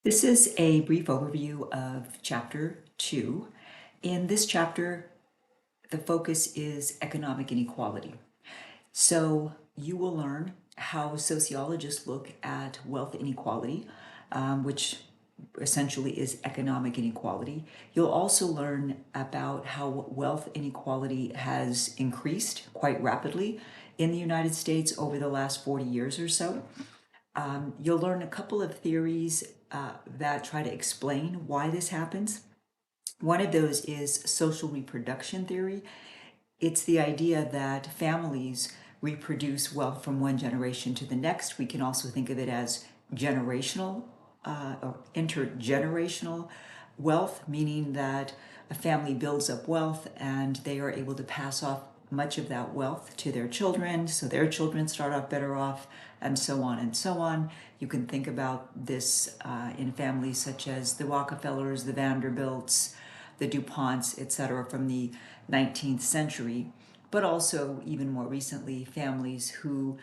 This is a brief overview of Chapter 2. In this chapter, the focus is economic inequality. So you will learn how sociologists look at wealth inequality, which essentially is economic inequality. You'll also learn about how wealth inequality has increased quite rapidly in the United States over the last 40 years or so. You'll learn a couple of theories that try to explain why this happens. One of those is social reproduction theory. It's the idea that families reproduce wealth from one generation to the next. We can also think of it as generational or intergenerational wealth, meaning that a family builds up wealth and they are able to pass off much of that wealth to their children, so their children start off better off, and so on and so on. You can think about this in families such as the Rockefellers, the Vanderbilts, the DuPonts, etc., from the 19th century, but also even more recently, families who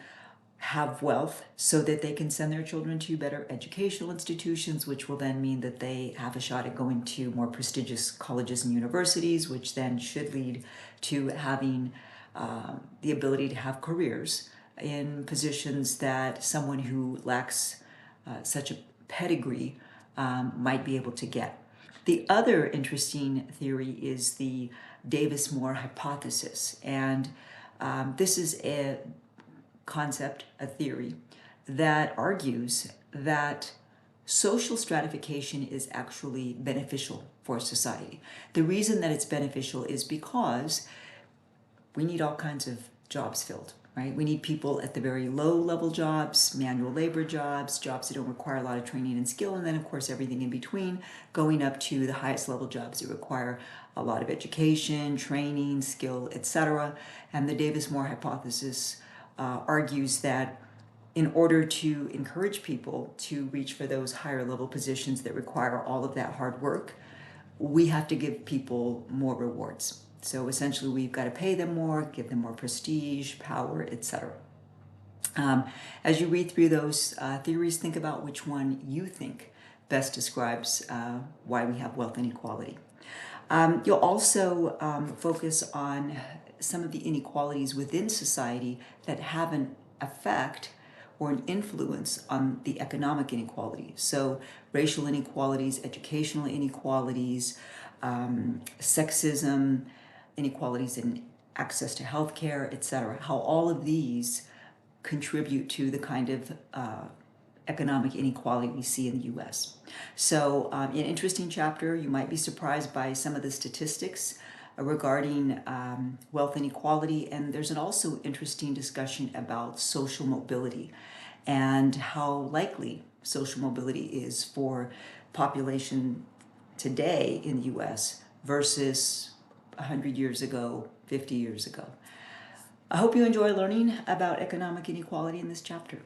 have wealth so that they can send their children to better educational institutions, which will then mean that they have a shot at going to more prestigious colleges and universities, which then should lead to having the ability to have careers in positions that someone who lacks such a pedigree might be able to get. The other interesting theory is the Davis-Moore hypothesis, and this is a concept, a theory, that argues that social stratification is actually beneficial for society. The reason that it's beneficial is because we need all kinds of jobs filled, right? We need people at the very low level jobs, manual labor jobs, jobs that don't require a lot of training and skill, and then of course everything in between, going up to the highest level jobs that require a lot of education, training, skill, etc. And the Davis-Moore hypothesis argues that in order to encourage people to reach for those higher level positions that require all of that hard work, we have to give people more rewards. So essentially we've got to pay them more, give them more prestige, power, etc. As you read through those theories, think about which one you think best describes why we have wealth inequality. You'll also focus on some of the inequalities within society that have an effect or an influence on the economic inequality. So racial inequalities, educational inequalities, sexism, inequalities in access to healthcare, etc. How all of these contribute to the kind of economic inequality we see in the U.S. So an interesting chapter. You might be surprised by some of the statistics regarding wealth inequality, and there's an also interesting discussion about social mobility and how likely social mobility is for population today in the U.S. versus 100 years ago, 50 years ago. I hope you enjoy learning about economic inequality in this chapter.